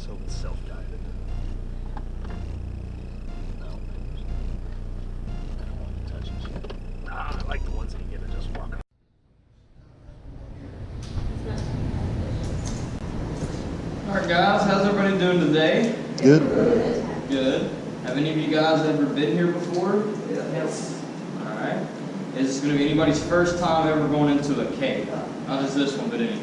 Let's hope it's self-guided. No. I don't want to touch it. I like the ones that you get to just walk on. Alright guys, how's everybody doing today? Good. Good. Have any of you guys ever been here before? Yes. Alright. Is this going to be anybody's first time ever going into a cave? Not just this one, but any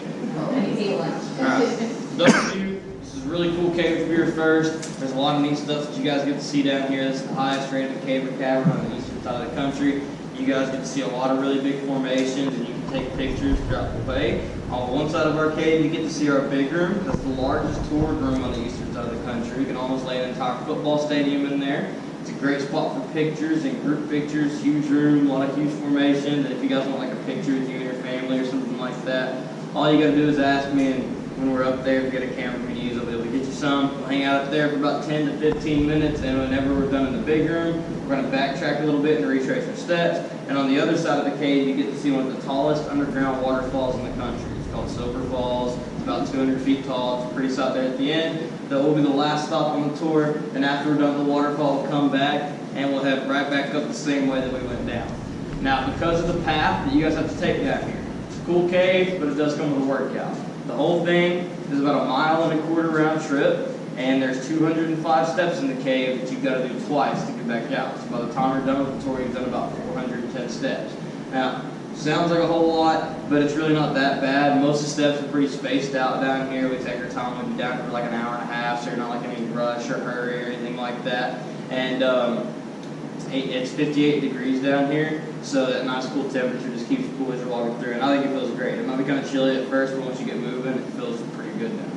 cave. Alright. Those of you, this is a really cool cave if you're first. There's a lot of neat stuff that you guys get to see down here. This is the highest rated cave or cavern on the eastern side of the country. You guys get to see a lot of really big formations, and you can take pictures throughout the way. On one side of our cave, you get to see our big room. That's the largest toured room on the eastern side of the country. You can almost lay an entire football stadium in there. It's a great spot for pictures and group pictures. Huge room, a lot of huge formations. And if you guys want like a picture with you and your family or something like that, all you gotta do is ask me, and when we're up there, if you get a camera we can use, I'll be able to get you some. We'll hang out up there for about 10 to 15 minutes, and whenever we're done in the big room, we're gonna backtrack a little bit and retrace our steps. And on the other side of the cave, you get to see one of the tallest underground waterfalls in the country. It's called Silver Falls. It's about 200 feet tall. It's a pretty sight there at the end. That will be the last stop on the tour, and after we're done with the waterfall, we'll come back, and we'll head right back up the same way that we went down. Now, because of the path that you guys have to take down here, it's a cool cave, but it does come with a workout. The whole thing is about 1.25 miles round trip, and there's 205 steps in the cave that you've got to do twice to get back out. So by the time you're done with the tour, you've done about 410 steps. Now, sounds like a whole lot, but it's really not that bad. Most of the steps are pretty spaced out down here. We take our time. We'll be down for like 1.5 hours, so you're not like in any rush or hurry or anything like that. And it's 58 degrees down here, so that nice cool temperature just keeps you cool as you're walking through. And I think it feels great. It might be kind of chilly at first, but once you get moving, it feels pretty good down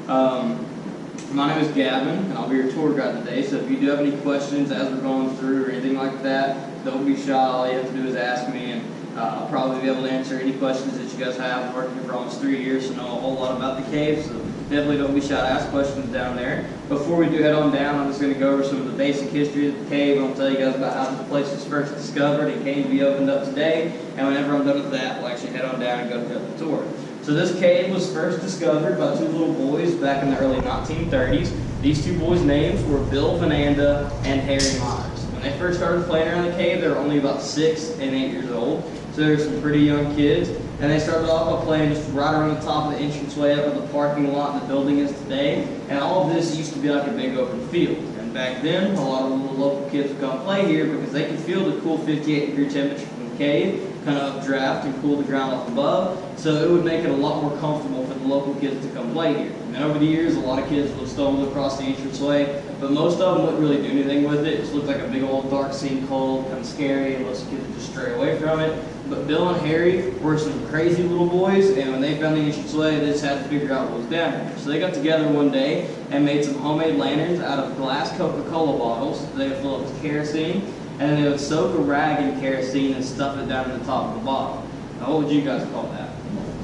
there. My name is Gavin, and I'll be your tour guide today. So if you do have any questions as we're going through or anything like that, don't be shy. All you have to do is ask me, and I'll probably be able to answer any questions that you guys have. I've worked here for almost 3 years, so know a whole lot about the cave, so definitely don't be shy to ask questions down there. Before we do head on down, I'm just going to go over some of the basic history of the cave, and I'll tell you guys about how this place was first discovered and came to be opened up today. And whenever I'm done with that, we'll actually head on down and go through the tour. So this cave was first discovered by 2 little boys back in the early 1930s. These 2 boys' names were Bill Vananda and Harry Myers. When they first started playing around the cave, they were only about 6 and 8 years old. So they were some pretty young kids. And they started off by playing just right around the top of the entranceway up at the parking lot the building is today. And all of this used to be like a big open field. And back then, a lot of the local kids would come play here because they could feel the cool 58-degree temperature from the cave, kind of updraft and cool the ground off above. So it would make it a lot more comfortable for the local kids to come play here. And over the years, a lot of kids would stumble across the entranceway, but most of them wouldn't really do anything with it. It just looked like a big old dark sinkhole, kind of scary, and most kids would just stray away from it. But Bill and Harry were some crazy little boys, and when they found the entranceway, they just had to figure out what was down here. So they got together one day and made some homemade lanterns out of glass Coca-Cola bottles that they would fill up with kerosene, and then they would soak a rag in kerosene and stuff it down in the top of the bottle. Now, what would you guys call that?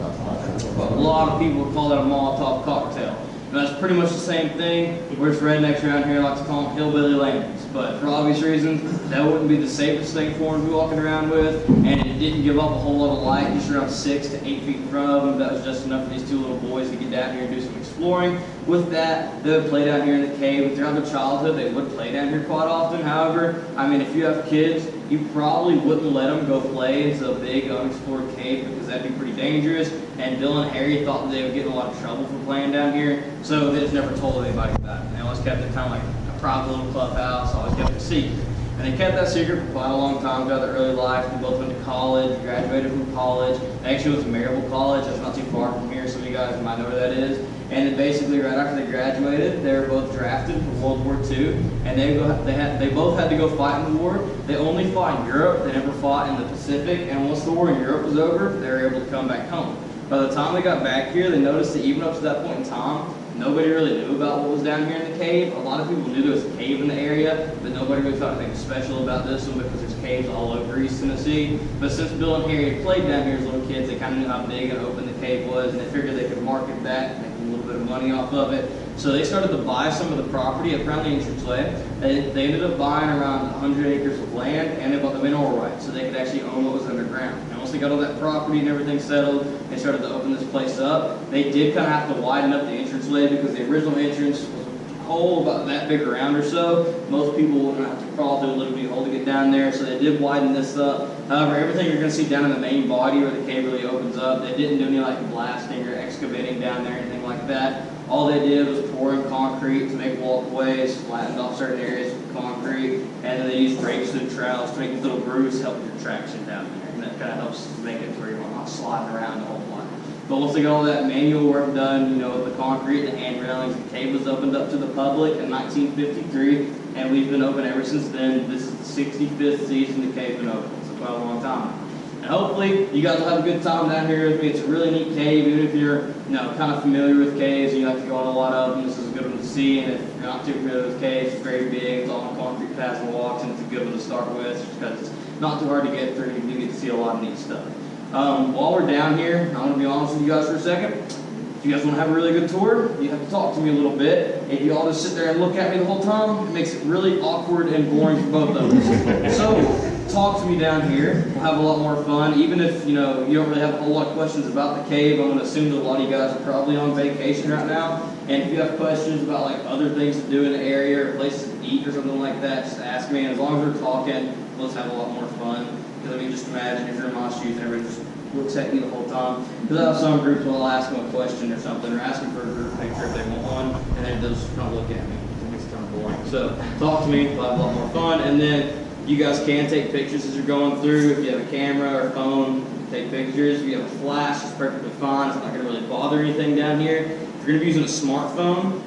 A lot of people would call that a Molotov cocktail. And that's pretty much the same thing. We're just rednecks around here like to call them hillbilly lanterns. But for obvious reasons, that wouldn't be the safest thing for them to be walking around with. And it didn't give up a whole lot of light, just around 6 to 8 feet in front of them. That was just enough for these 2 little boys to get down here and do some exploring. With that, they would play down here in the cave. Throughout their childhood, they would play down here quite often. However, I mean, if you have kids, you probably wouldn't let them go play into a big unexplored cave because that'd be pretty dangerous. And Bill and Harry thought that they would get in a lot of trouble for playing down here, so they just never told anybody about it. They always kept it kind of like a private little clubhouse, always kept it secret. And they kept that secret for quite a long time throughout their early life. They both went to college, graduated from college. They actually went to Maryville College. That's not too far from here. Some of you guys might know where that is. And then basically right after they graduated, they were both drafted for World War II. And they both had to go fight in the war. They only fought in Europe. They never fought in the Pacific. And once the war in Europe was over, they were able to come back home. By the time they got back here, they noticed that even up to that point in time, nobody really knew about what was down here in the cave. A lot of people knew there was a cave in the area, but nobody really thought anything special about this one because there's caves all over East Tennessee. But since Bill and Harry had played down here as little kids, they kind of knew how big and open the cave was, and they figured they could market that and make a little bit of money off of it. So they started to buy some of the property up around the entranceway. They ended up buying around 100 acres of land, and they bought the mineral rights so they could actually own what was underground. And once they got all that property and everything settled, they started to open open this place up. They did kind of have to widen up the entranceway because the original entrance was a hole about that big around or so. Most people would have to crawl through a little bitty hole to get down there, so they did widen this up. However, everything you're going to see down in the main body where the cave really opens up, they didn't do any like blasting or excavating down there or anything like that. All they did was pour in concrete to make walkways, flattened off certain areas with concrete, and then they used rakes and trowels to make these little grooves to help your traction down there. And that kind of helps make it where you're not sliding around a whole lot. But once they got all that manual work done, you know, the concrete, the hand railings, the cave was opened up to the public in 1953, and we've been open ever since then. This is the 65th season the cave's been open, so quite a long time. And hopefully, you guys will have a good time down here with me. It's a really neat cave, even if you're, you know, kind of familiar with caves and you like to go on a lot of them. This is a good one to see, and if you're not too familiar with caves, it's very big. It's all on concrete paths and walks, and it's a good one to start with, just because it's not too hard to get through. You do get to see a lot of neat stuff. While we're down here, I want to be honest with you guys for a second. If you guys want to have a really good tour, you have to talk to me a little bit. If you all just sit there and look at me the whole time, it makes it really awkward and boring for both of us. So, talk to me down here. We'll have a lot more fun. Even if, you know, you don't really have a whole lot of questions about the cave, I'm going to assume that a lot of you guys are probably on vacation right now. And if you have questions about like other things to do in the area or places to eat or something like that, just ask me. And as long as we're talking, let's have a lot more fun. Because I mean, just imagine if you're in my shoes and everybody just looks at you the whole time. Because I have some groups will ask them a question or something, or ask them for a group picture if they want one, and then they'll just kind of look at me. It makes it kind of boring. So talk to me, we'll have a lot more fun. And then you guys can take pictures as you're going through. If you have a camera or a phone, you can take pictures. If you have a flash, it's perfectly fine. It's not going to really bother anything down here. If you're going to be using a smartphone,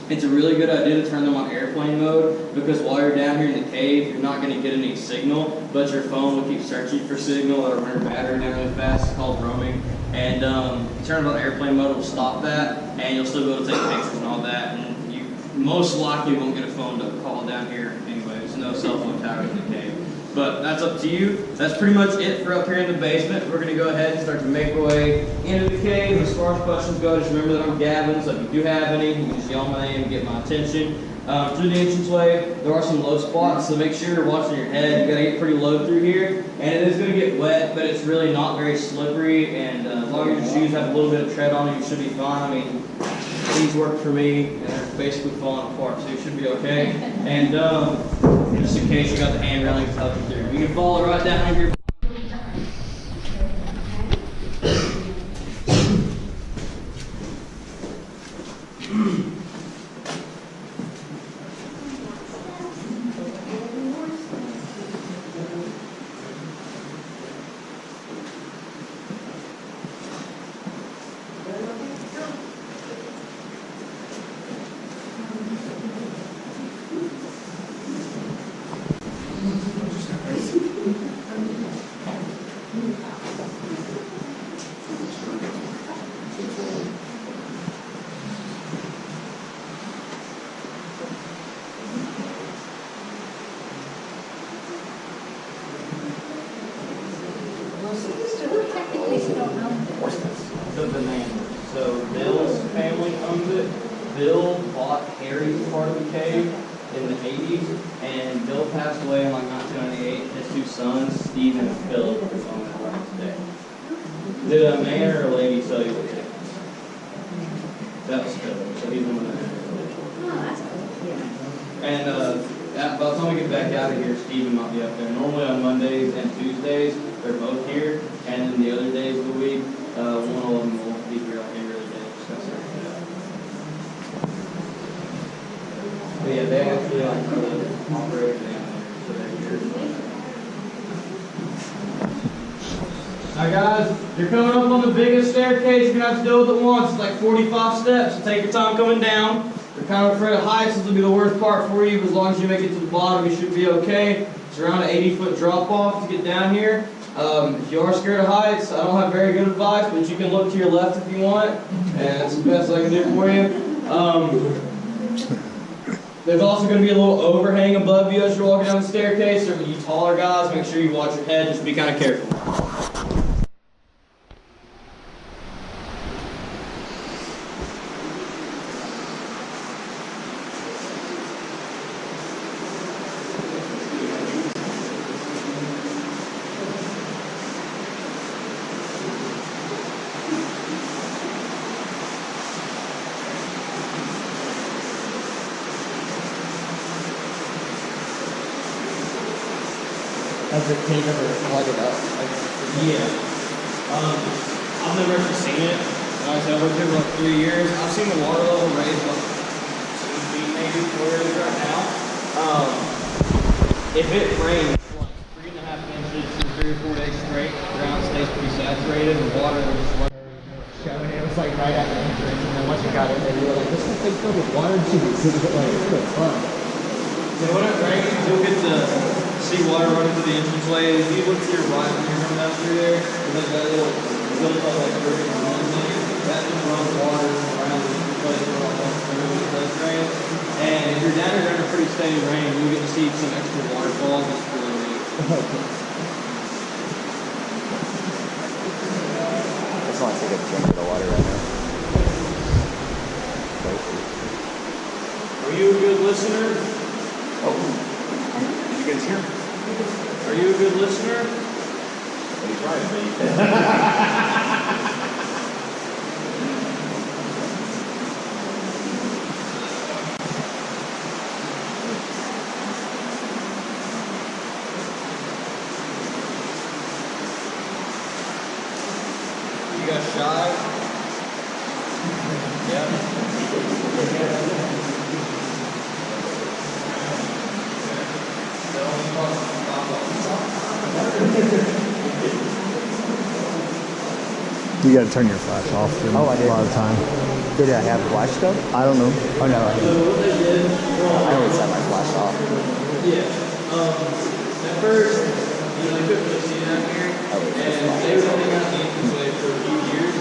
it's a really good idea to turn them on airplane mode, because while you're down here in the cave, you're not going to get any signal, but your phone will keep searching for signal. It'll run your battery down really fast. It's called roaming. And if you turn it on airplane mode, it'll stop that, and you'll still be able to take pictures and all that. And you most likely won't get a phone to call down here anyway. There's no cell phone towers in the cave. But that's up to you. That's pretty much it for up here in the basement. We're going to go ahead and start to make our way into the cave. As far as questions go, just remember that I'm Gavin, so if you do have any, you can just yell my name and get my attention. Through the entranceway, there are some low spots, so make sure you're watching your head. You got to get pretty low through here. And it is going to get wet, but it's really not very slippery. And as long as your shoes have a little bit of tread on them, you should be fine. I mean, these work for me, and they're basically falling apart, so you should be okay. And just in case you got the hand railings to help you through, you can follow right down here. The banana. So Bill's family owns it. Bill bought Harry's part of the cave in the 80s, and Bill passed away in like 1998. His two sons, Steve and Philip, own that right today. Did a man or a lady sell you the cave? That was Philip, so he's one of the men. Oh, that's cool. Yeah. And by the time we get back out of here, Steven might be up there. Normally on Mondays and Tuesdays, they're both here, and then the other days of the week, one of them will be here like every other day to discuss everything. But yeah, they actually like the operator down there, so they're here. Now guys, you're coming up on the biggest staircase. You're gonna have to deal with it once. It's like 45 steps, so take your time coming down. If you're kind of afraid of heights, this will be the worst part for you, but as long as you make it to the bottom, you should be okay. It's around an 80-foot drop off to get down here. If you are scared of heights, I don't have very good advice, but you can look to your left if you want, and that's the best I can do for you. There's also going to be a little overhang above you as you're walking down the staircase, so for you taller guys, make sure you watch your head, just be kind of careful. Has the cave ever flooded up? Yeah. I've never actually seen it. Like I said, I've worked here for like 3 years. I've seen the water level raise like 2 feet maybe where it is right now. If it rains like 3.5 inches for 3 or 4 days straight, the ground stays pretty saturated, the water is just Showing it was like right at the entrance, and then once you got in there, you were like, this is like filled with water. She was like, it's good fun. So when it rains, you'll get to see water running through the entranceway. If you look to your right when you're coming down through there, there's that little built up like river that just runs water around the place where all the does rain. And if you're down here during a pretty steady rain, you'll get to see some extra waterfalls. It's really neat. I just want to take a drink of the water right now. Are you a good listener? Oh, did you guys hear? Are you a good listener? What are you trying to be? You got shy? You gotta turn your flash off a Oh, I did. lot of the time. Did I have flash though? I don't know. Oh no, I didn't. I always set my flash off. Yeah. At first, they couldn't really see down here, and they were only got the entranceway for a few years,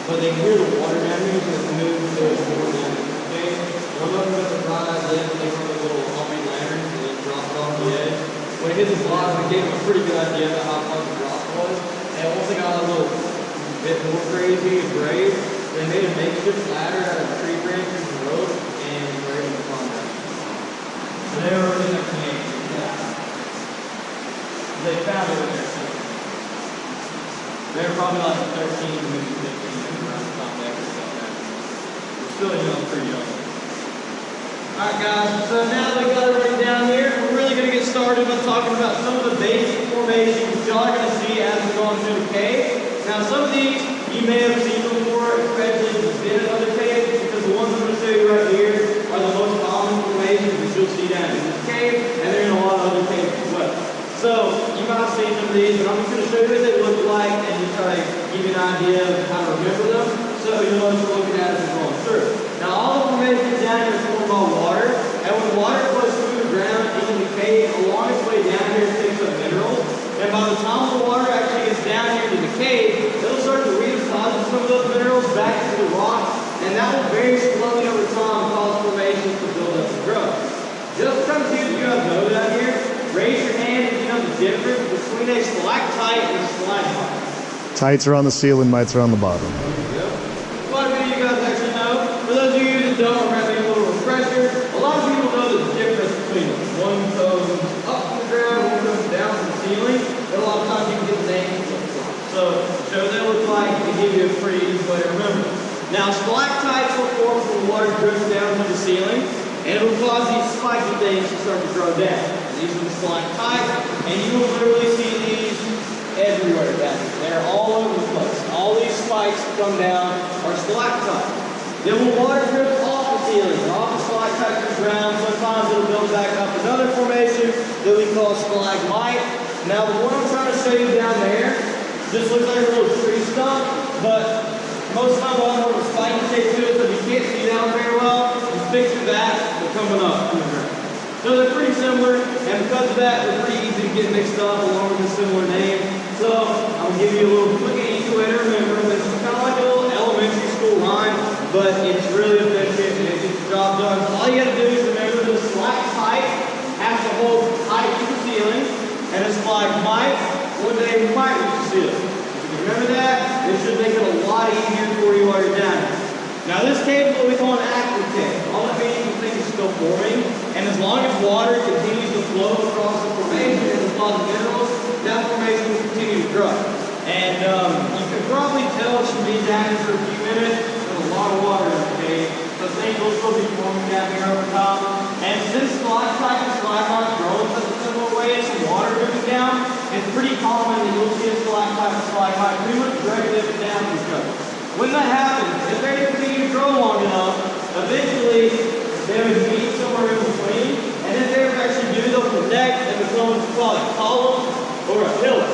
but they can hear the water down here because it moves so it's more down here. One of them got the prize lift, they run a little homemade lantern and then drop it off the edge. When it hit the bottom, it gave them a pretty good idea of how far the drop was, and once they got a little bit more crazy and brave, they made a makeshift ladder out of tree branches and rope, and were able to climb down. So they were in their cave. They found it in their cave. They were probably like 13, maybe 15 around the time they actually got that. We're still young, pretty young. Alright guys, so now that we got everybody down here, we're really going to get started by talking about some of the basic formations y'all are going to see as we're going through the cave. Now some of these you may have seen before, especially if you've been in other caves, because the ones I'm going to show you right here are the most common formations that you'll see down in this cave, and they're in a lot of other caves as well. So you might have seen some of these, but I'm just going to show you what they look like and just try to give you an idea of how to remember them, so you'll know what you're looking at as we're going through. Now all the formations down here are formed by water, and when water flows through the ground into the cave, along its way down here it picks up minerals, and by the time the water actually gets down here to the cave, it'll start to redeposit some of those minerals back into the rock, and that will very slowly over time cause formations to build up and grow. Just to kind of see if you guys know down here, raise your hand if you know the difference between a stalactite and a stalagmite. Tights are on the ceiling, mites are on the bottom. Quite a few of you guys actually know. For those of you that don't, we're having a little refresher. A lot of people know the difference between them. One goes up from the ground, one goes down from the ceiling. And a lot of times you can get the names. So show what they look like to give you a pretty easy way to remember. Now stalactites will form when water drips down to the ceiling, and it will cause these spiky things to start to grow down. These are the stalactites, and you will literally see these everywhere down here. They're all over the place. All these spikes that come down are stalactites. Then when water drips off the ceiling, off the stalactite to the ground, sometimes it'll build back up another formation that we call stalagmite. Now the one I'm trying to show you down there just looks like a little tree stump, but most of the time we'll have more of a spiky shape to it, so if you can't see that one very well, just picture that coming up from the ground. So they're pretty similar, and because of that, they're pretty easy to get mixed up along with a similar name. So I'll give you a little quick and easy way to remember them. It's kind of like a little elementary school rhyme, but it's really efficient and it gets the job done. So all you got to do is remember that a stalactite has to hold tight to the ceiling, and a stalagmite, one day we might reach the ceiling. If you remember that, it should make it a lot easier for you while you're down here. Now this cave is what we call an active cave. All that means the thing is still forming, and as long as water continues to flow across the formation and deposit minerals, that formation will continue to grow. And you can probably tell from being down here for a few minutes, there's a lot of water in the cave, so things will still be forming down here over time. And since stalactites and stalagmites grow in such a similar way as some water dripping down, pretty common that you'll see a stalagmite pretty much directly up and down these guys. When that happens, if they continue to grow long enough, eventually they would meet somewhere in between, and if they ever actually do, they'll connect and become what's called a column or a pillar.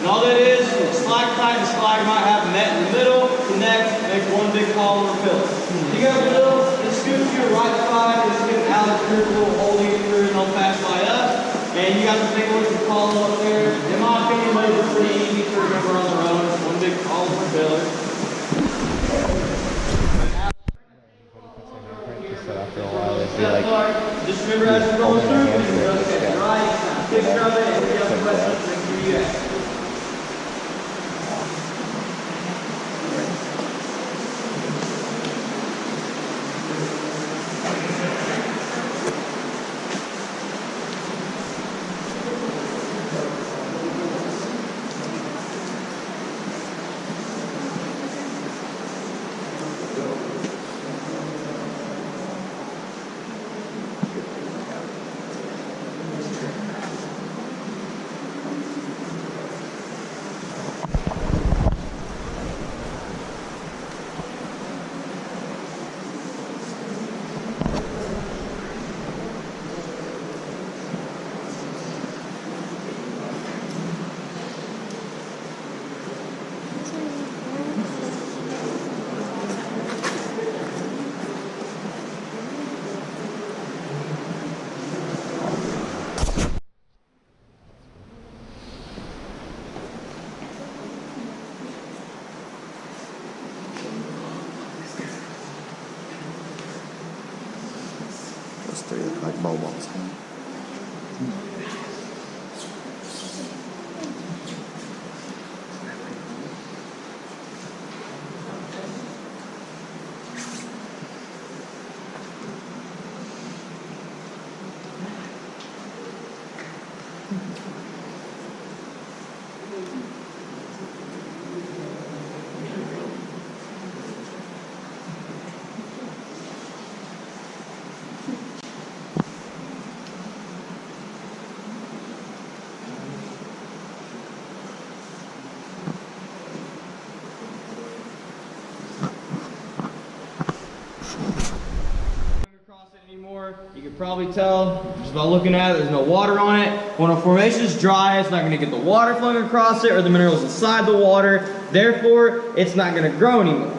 And all that is a stalactite and stalagmite have met in the middle, connect, make one big column or pillar. You go to the middle, and scoot to your right side, and just get an outlet through, a little hole to get through, and they'll pass by us. And you got to take a look at the column up there. In my opinion, those are pretty easy to remember on their own. It's one big column or pillar. Just remember as you're going through, you can look at your right, picture of it, and if you have questions, make sure you ask. Those three look like bobos. You can probably tell just by looking at it, there's no water on it. When a formation is dry, it's not going to get the water flowing across it or the minerals inside the water. Therefore, it's not going to grow anymore.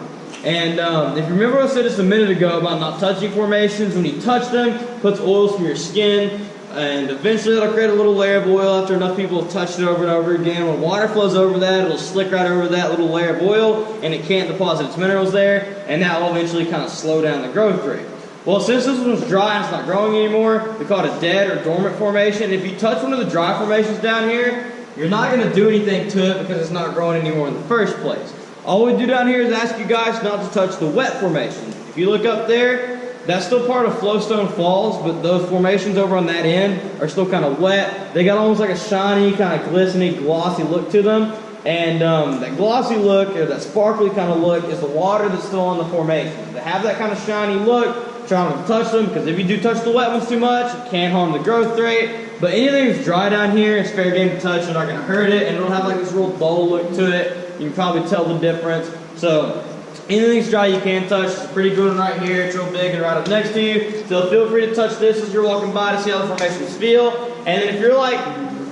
And if you remember what I said just a minute ago about not touching formations, when you touch them, it puts oils from your skin, and eventually it'll create a little layer of oil after enough people have touched it over and over again. When water flows over that, it'll slick right over that little layer of oil, and it can't deposit its minerals there, and that will eventually kind of slow down the growth rate. Well, since this one's dry and it's not growing anymore, we call it a dead or dormant formation. If you touch one of the dry formations down here, you're not going to do anything to it because it's not growing anymore in the first place. All we do down here is ask you guys not to touch the wet formation. If you look up there, that's still part of Flowstone Falls, but those formations over on that end are still kind of wet. They got almost like a shiny, kind of glistening, glossy look to them. And that glossy look, or that sparkly kind of look, is the water that's still on the formation. To have that kind of shiny look, try not to touch them, because if you do touch the wet ones too much, it can harm the growth rate. But anything that's dry down here, it's fair game to touch. You're not going to hurt it, and it'll have like this real dull look to it. You can probably tell the difference. So anything that's dry you can touch. It's a pretty good one right here. It's real big and right up next to you. So feel free to touch this as you're walking by to see how the formations feel. And then if you're like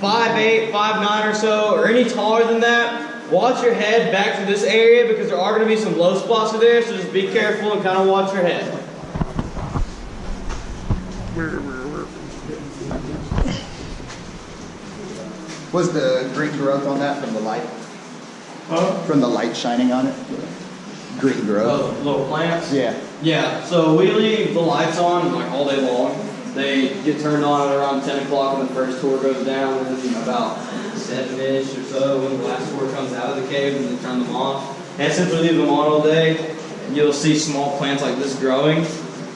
5'8", 5'9" or so, or any taller than that, watch your head back to this area because there are going to be some low spots in there. So just be careful and kind of watch your head. Was the green growth on that from the light? Huh? From the light shining on it? Green growth? Oh, little plants? Yeah. Yeah, so we leave the lights on like all day long. They get turned on at around 10 o'clock when the first tour goes down, and then about 7-ish or so when the last tour comes out of the cave, and they turn them off. And since we leave them on all day, you'll see small plants like this growing.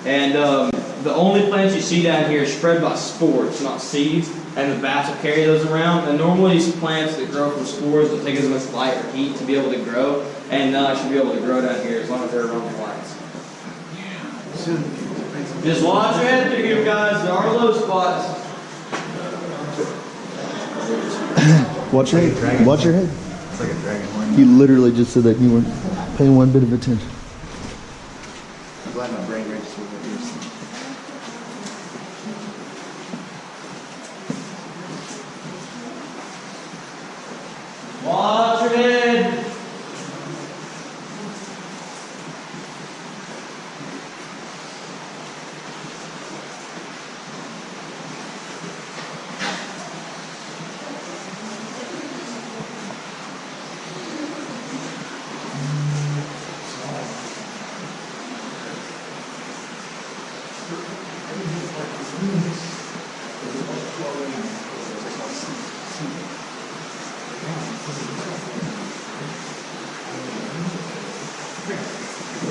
And the only plants you see down here are spread by spores, not seeds, and the bats will carry those around. And normally these plants that grow from spores don't take as much light or heat to be able to grow, and should be able to grow down here as long as they're around the lights. Just watch your head through here, guys. There are low spots. Watch your head. Watch your head. It's like a dragon horn. You literally just said that you weren't paying one bit of attention. I'm glad my brain registered what you're saying. Watch your head.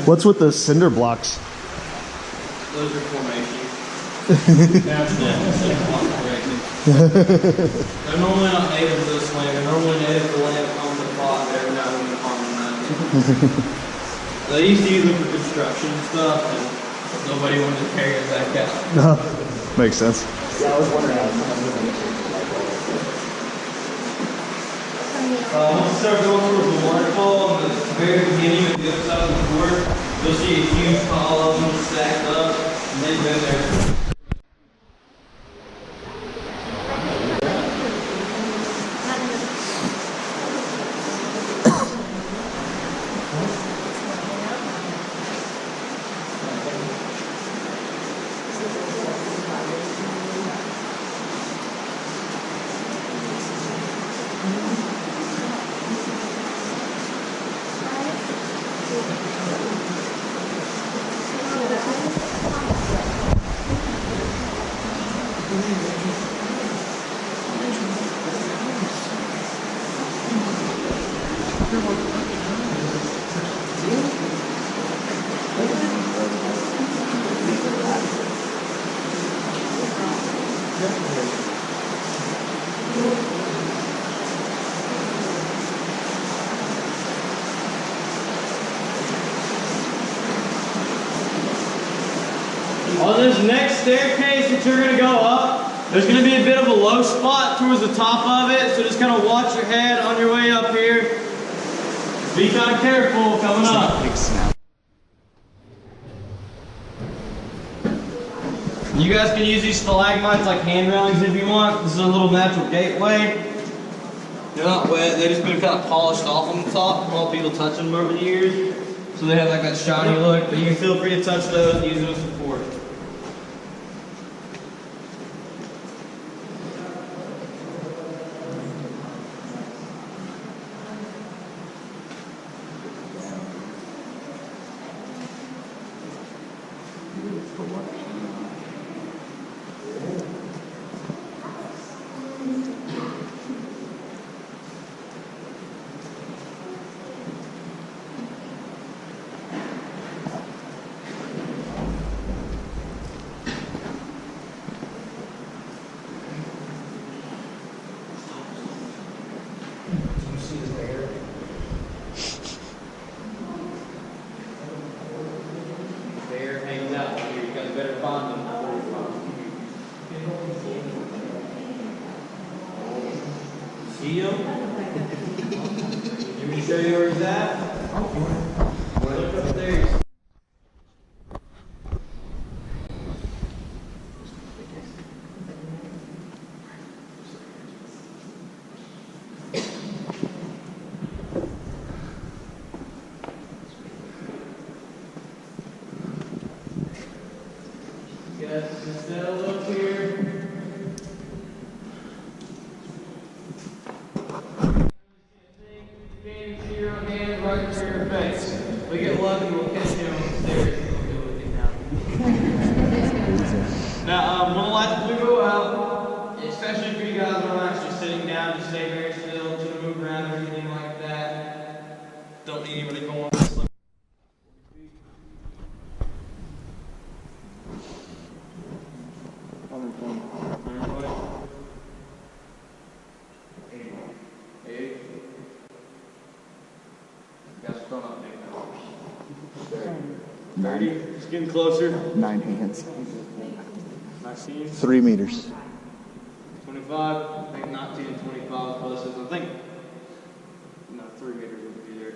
What's with the cinder blocks? Those are formations. They're normally not native to this land. They're normally native to land on the plot there, not on the farmland. They used to use them for construction and stuff, and nobody wanted to carry it back out. Makes sense. Yeah, I was wondering how someone was going to Once you start going towards the waterfall, in the very beginning at the other side of the fort, you'll see a huge pile of them stacked up, and they've been there. On this next staircase that you're going to go up, there's going to be a bit of a low spot towards the top of it, so just kind of watch your head on your way up here. Be kind of careful coming up. You guys can use these stalagmites like hand railings if you want. This is a little natural gateway. They're not wet, they've just been kind of polished off on the top from all people touching them over the years. So they have like that shiny look, but you can feel free to touch those and use them as support. See him? You want me to show you where he's at? Look up there. Yes, just a look here. Right to your face. If we get lucky, we'll catch you on the stairs. Now, when the lights do go out, especially for you guys when I'm actually sitting down, just stay very still, to move around or anything like that. Don't need anybody going. It's getting closer. 9 hands. 3 meters. 25, I think 19 and 25 closest. I think, no, 3 meters would be there.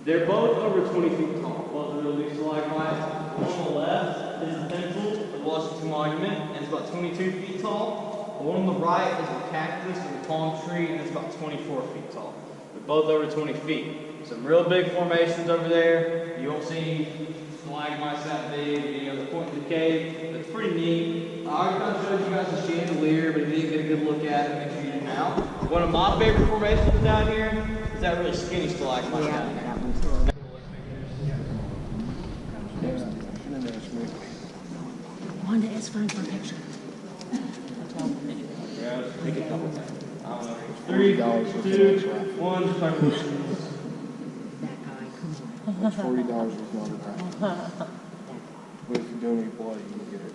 They're both over 20 feet tall. Both of these stalagmites. The one on the left is the pinnacle of the Washington Monument, and it's about 22 feet tall. The one on the right is a cactus and a palm tree, and it's about 24 feet tall. They're both over 20 feet. Some real big formations over there. You won't see stalagmites that big, any other point in the cave. It's pretty neat. I already kind of showed you guys the chandelier, but if you didn't get a good look at it, make sure you do now. One of my favorite formations down here is that really skinny stalagmite down here. Wanda is fine for a picture. Take a couple times. 3, 2, 1, just like this. That guy, come That's $40 with water crack. But if you donate blood, you can get it.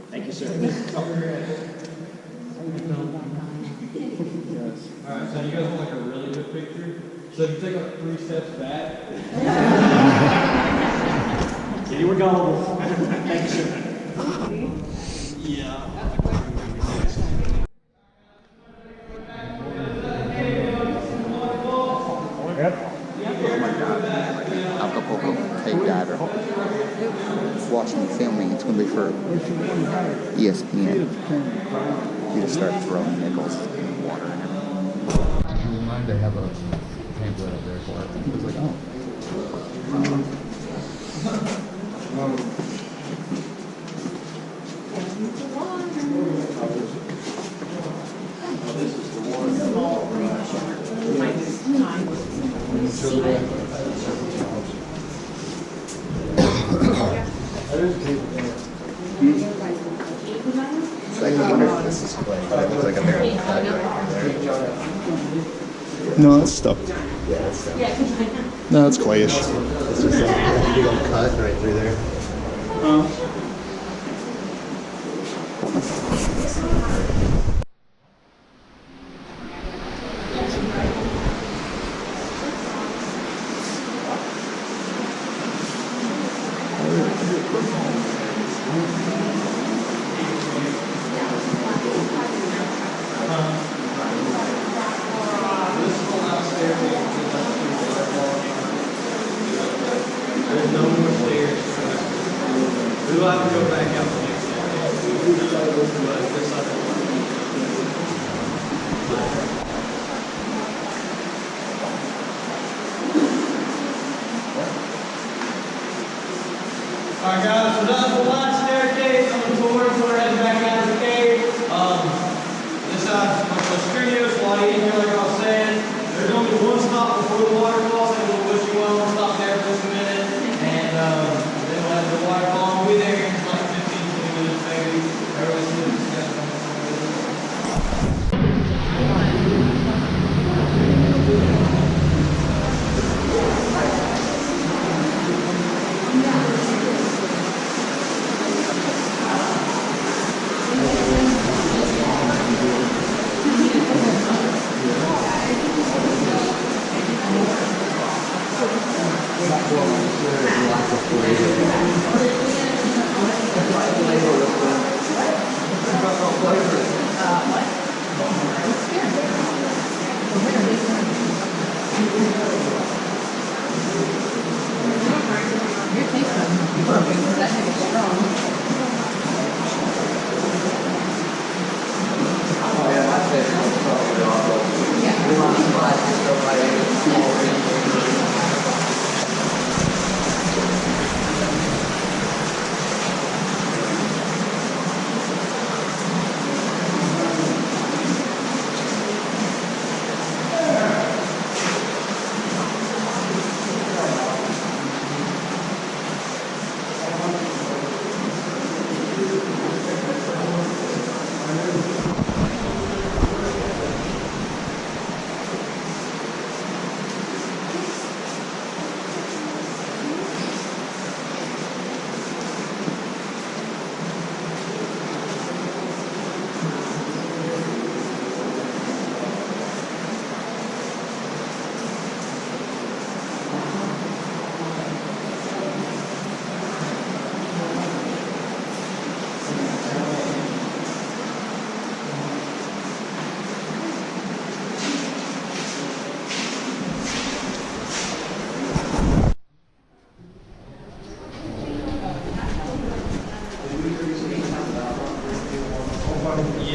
Thank you, sir. Yes. Alright, so you guys want like a really good picture? So if you take like 3 steps back. Get your goggles. Thank you, sir. Yeah. Acapulco cave diver. Watching the filming, it's going to be for ESPN. You just start throwing nickels in the water and everything. They have a pamphlet up there for it. It was like, oh. It's like, I wonder if this is clay. It looks like American flag right there. No, that's stuff. No, it's clayish. It's just a big old cut right through there. There's no more stairs. We'll have to go back out the next day. Alright guys, so that's the last staircase on the tour, so we're heading back out of the cave. This much less strenuous, a lot easier like I was saying. There's only one stop before the waterfall, so we'll wish you well, we'll stop there for just a minute. And then we'll have the waterfall. We'll be there in like 15-20 minutes maybe. Everybody's doing this guys.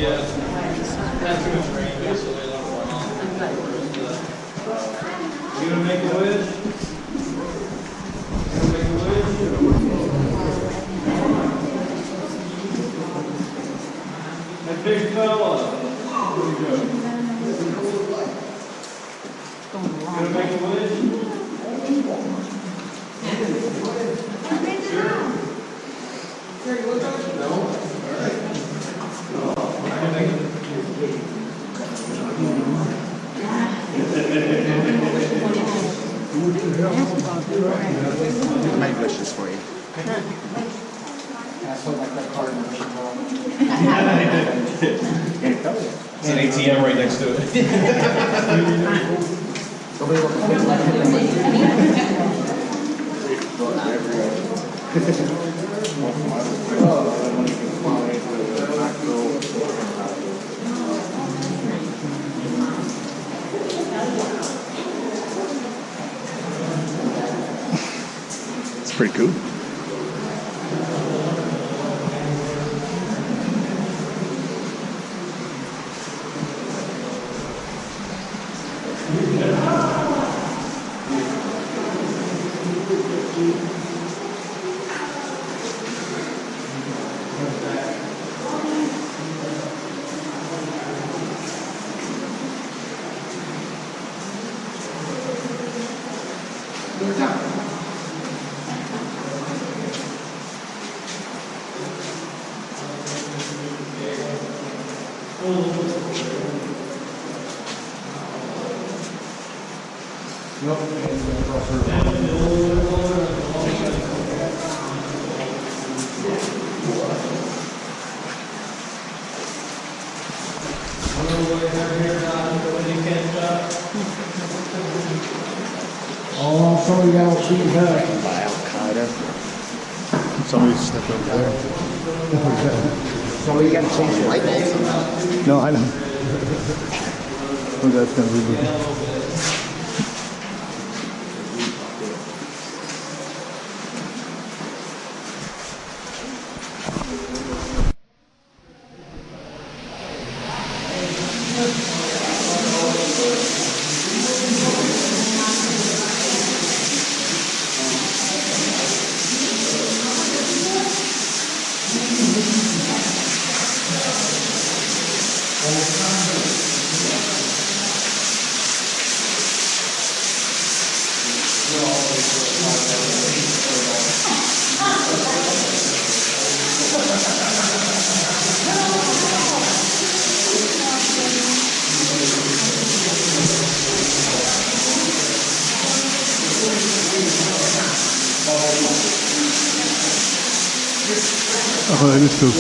You gonna make a wish? That big fella. Gonna make a wish? My wishes for you. There's an ATM right next to it. It's pretty cool. Oh, somebody got all beaten up. By Al-Qaeda. Somebody stepped over there. So you gotta change the light bulbs. No, I know. Oh, that's gonna be good. Oh, that is cool.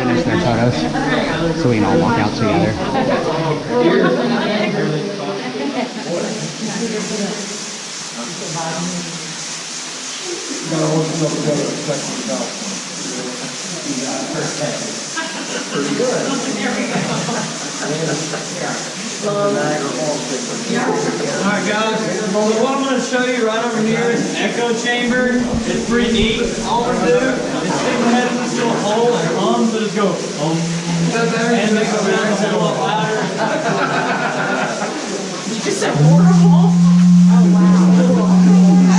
Finish their photos so we can all walk out together. Alright guys, so what I'm going to show you right over here is an echo chamber. It's pretty neat. All we do is stick the head in this little hole and hum, so just go hum. And make it sound a whole lot louder. You just said horrible? Oh, wow.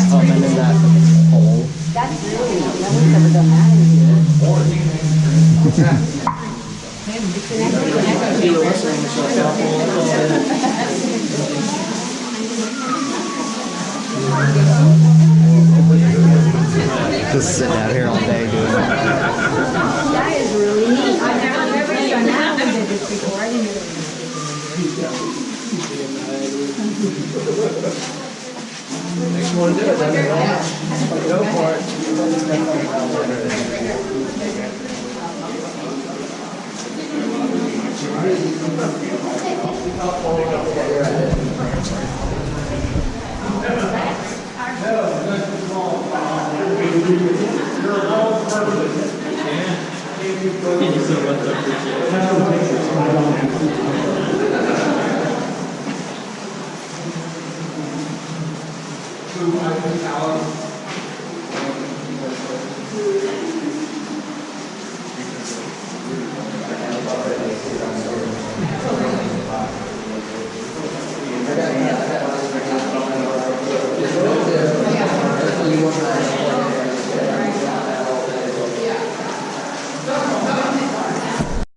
Just sitting out here all day doing it. That is really neat. I've never done that. I did this before. I didn't really. Next one, do it. Go for it. Thank you so much. I appreciate it.